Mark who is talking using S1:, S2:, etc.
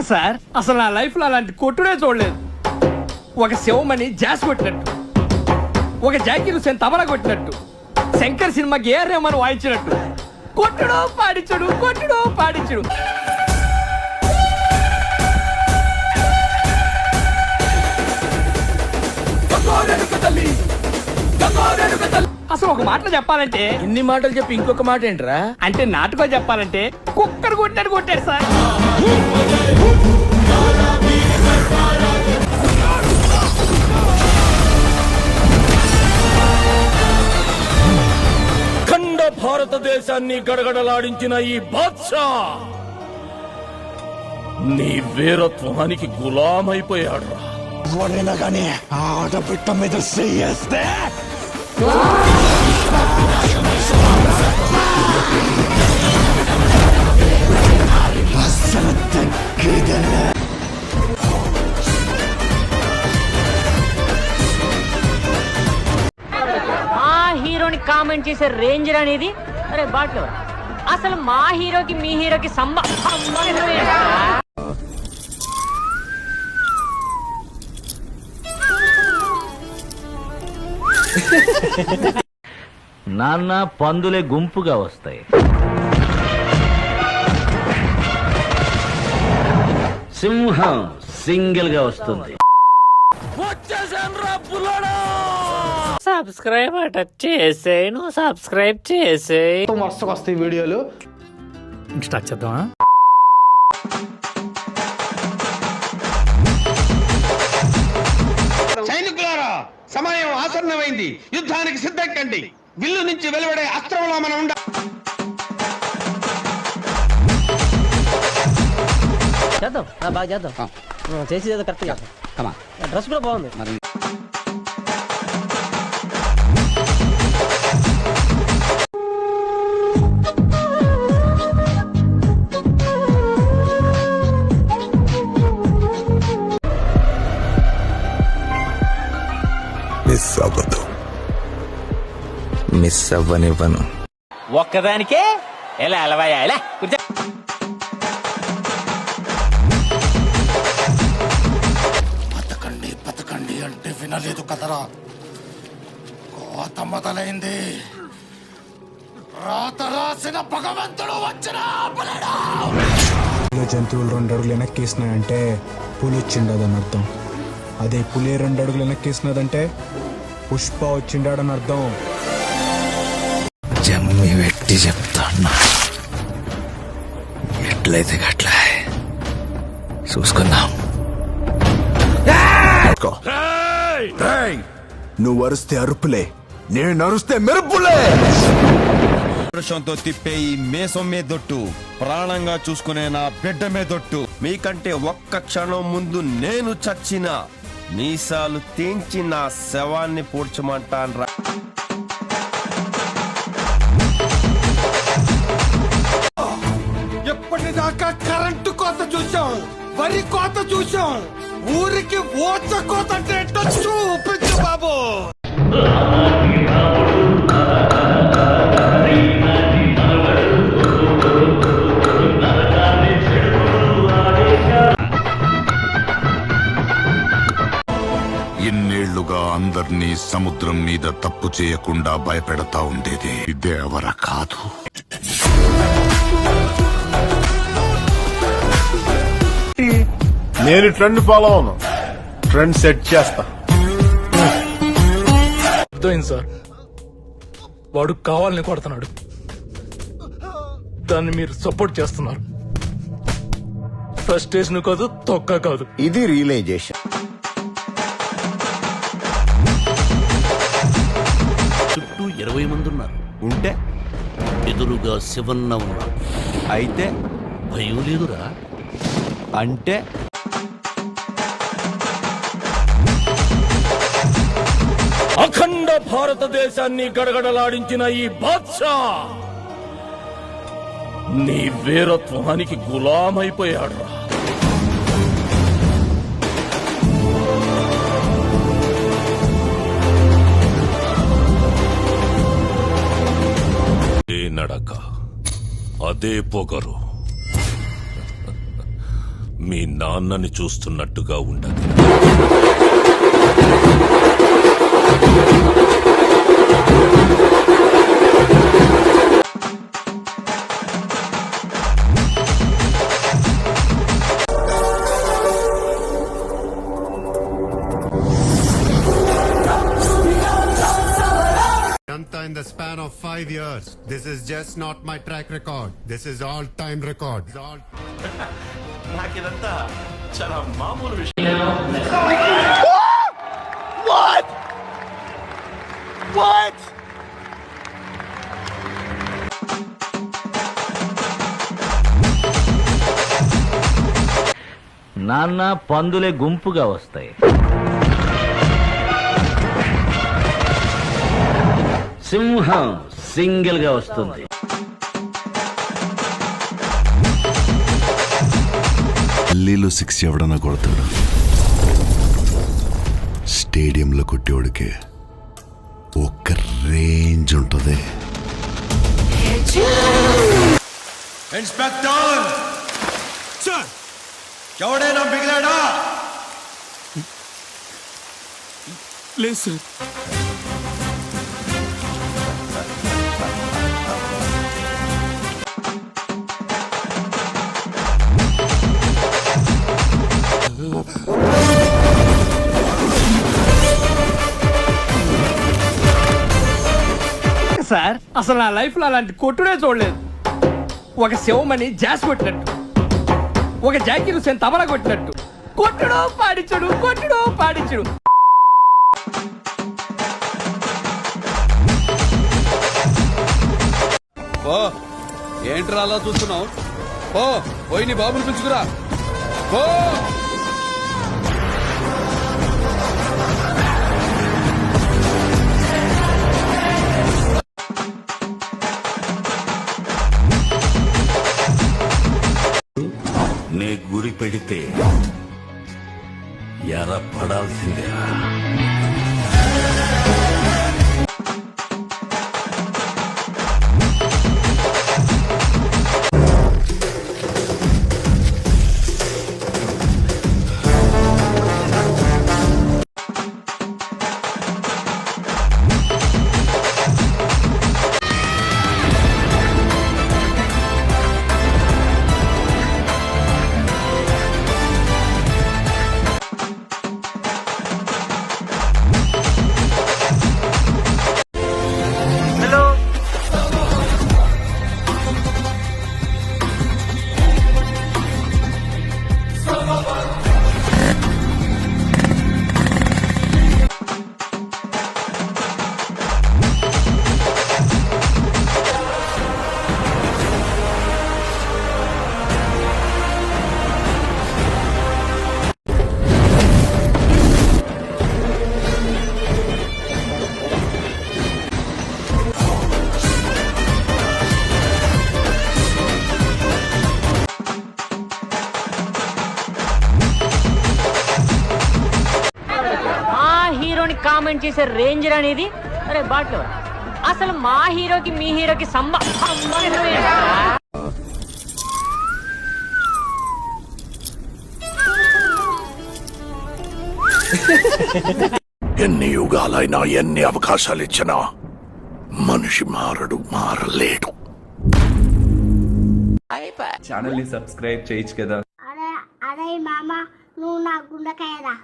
S1: Sir అసలు నా life లో అలాంటి కొట్టుడే చూడలేదు. ఒక శివమణి జాస్ కొట్టినట్టు, ఒక జాకీర్ హుసేన్ తబలా కొట్టినట్టు, శంకర్ సినిమాకి ఏఆర్ రెహమాన్ వాయించినట్టు కొట్టుడు పాడించుడు కొట్టుడు పాడించుడు. అసలు ఒక మాటలో చెప్పాలంటే,
S2: ఇన్ని మాటలు చెప్పి ఇంకొక మాట ఏంట్రా?
S1: అంటే నాటుకో చెప్పాలంటే కుక్కర్ కొట్టినట్టు కొట్టాడు సార్.
S2: ఖండ భారతదేశాన్ని గడగడలాడించిన ఈ బాద్షా నీ వీరత్వానికి గులామైపోయాడు.
S3: ఎవరైనా కానీ ఆడబిడ్డ మీద చెయ్యేస్తే అసలు తగ్గేదలే.
S4: మా హీరోని కామెంట్ చేసే రేంజర్ అనేది అరే బాట్లో అసలు మా హీరోకి మీ హీరోకి సంబంధం ఏంట్రా?
S5: నాన్న పందులే గుంపుగా వస్తాయి, సింహం సింగిల్ గా వస్తుంది.
S4: సబ్స్క్రైబ్ అట చేసేయ్, నువ్వు సబ్స్క్రైబ్ చేసేయ్.
S6: వరుసకు వస్తాయి వీడియోలు.
S1: స్టార్ట్ చేద్దామా?
S6: సైనికులారా, సమయం ఆసన్నమైంది. యుద్ధానికి సిద్ధం కండి. విల్లు నుంచి వెలువడే అస్త్రంలో మనం ఉండ.
S4: చేద్దాం, బాగా చేద్దాం. చేసి కరెక్ట్ చేద్దాం. డ్రెస్ కూడా బాగుంది.
S3: మిస్ అవ్వనివ్వను.
S5: ఒక్కదానికే ఎలా అలవాయా ఎలా కూర్చో.
S3: బతకండి బతకండి అంటే వినలేదు కదరా. కోత మొదలైంది. రాత రాసిన భగవంతుడు వచ్చిన
S7: జంతువులు 2 అడుగులు వెనక్కేసినాయంటే పులి వచ్చిండదని అర్థం. అదే పులి 2 అడుగులు వెనక్కేసినదంటే పుష్ప వచ్చిండాడని అర్థం.
S3: జమ్మి వెట్టి చెప్తాను. ఎట్లయితే గట్లా చూసుకుందాం. నువ్వు అరుస్తే అరుపులే, నేను అరుస్తే మెరుపులే.
S8: వర్షంతో తిప్పే ఈ మేసం మీదొట్టు, ప్రాణంగా చూసుకునే నా బిడ్డ మీదొట్టు. మీకంటే ఒక్క క్షణం ముందు నేను చచ్చిన మీసాలు తెంచి నా శవాన్ని పూడ్చమంటాన్రా.
S6: ఎప్పటిదాకా కరెంటు కోత చూసాం, వరి కోత చూసాం. ఊరికి ఓచ కోత అంటే చూపించు బాబు.
S9: ఇన్నేళ్లుగా అందర్నీ సముద్రం మీద తప్పు చేయకుండా భయపెడతా ఉండేది ఇదే ఎవర కాదు.
S8: నేను ట్రెండ్ ఫాలో అవును, ట్రెండ్ సెట్ చేస్తా.
S1: అర్థమైంది సార్, వాడు కావాలని కొడుతున్నాడు, దాన్ని మీరు సపోర్ట్ చేస్తున్నారు. ఫ్రస్ట్రేషన్ కాదు, తొక్క కాదు,
S8: ఇది రియలైజేషన్.
S5: చుట్టూ 20 మంది ఉన్నారు,
S8: ఉంటే
S5: ఎదురుగా శివన్న ఉన్నారు.
S8: అయితే
S5: భయం లేదురా.
S8: అంటే
S2: అఖండ భారతదేశాన్ని గడగడలాడించిన ఈ బాద్షా నీ వీరత్వానికి గులామైపోయాడు. నడక, అదే పొగరు. మీ నాన్నని చూస్తున్నట్టుగా ఉండదు.
S10: In the span of 5 years, this is just not my track record. This is all-time record.
S8: నాకిదంతా చాలా మామూలు విషయం.
S5: నాన్న పందులే గుంపుగా వస్తాయి, సింహం సింగిల్ గా వస్తుంది.
S3: ఢిల్లీలో 6 ఎవడన్నా కొడతాడు, స్టేడియంలో కొట్టేవాడికి ఒక్క రేంజ్ ఉంటుంది.
S8: ఇన్స్పెక్టర్ సార్, ఎవడైనా మిగిలాడా?
S7: లేదు సార్.
S1: సార్ అసలు నా లైఫ్ లో అలాంటి కొట్టుడే చూడలేదు. ఒక శివమని జాస్ కొట్టినట్టు, ఒక జాకీర్ హుసేన్ తబలా కొట్టినట్టు, కొట్టుడు పాడించుడు, కొట్టుడు పాడించుడు.
S6: ఓ ఏంట్రా అలా చూస్తున్నావు? పోయి నీ బాబుని పిలుచుకురా. ఓ
S2: నే గురి పెడితే ఎర పడాల్సిందే.
S4: కామెంట్ చేసే రేంజర్ అనేది అరే బాట్లు అసలు మా హీరోకి మీ హీరోకి
S2: ఎన్ని యుగాలైనా ఎన్ని అవకాశాలు ఇచ్చినా మనిషి మారలేడు.
S5: ఛానల్ ని సబ్స్క్రైబ్ చేయొచ్చు కదా.
S11: అరే మామ నువ్వు నా గుండెకాయరా.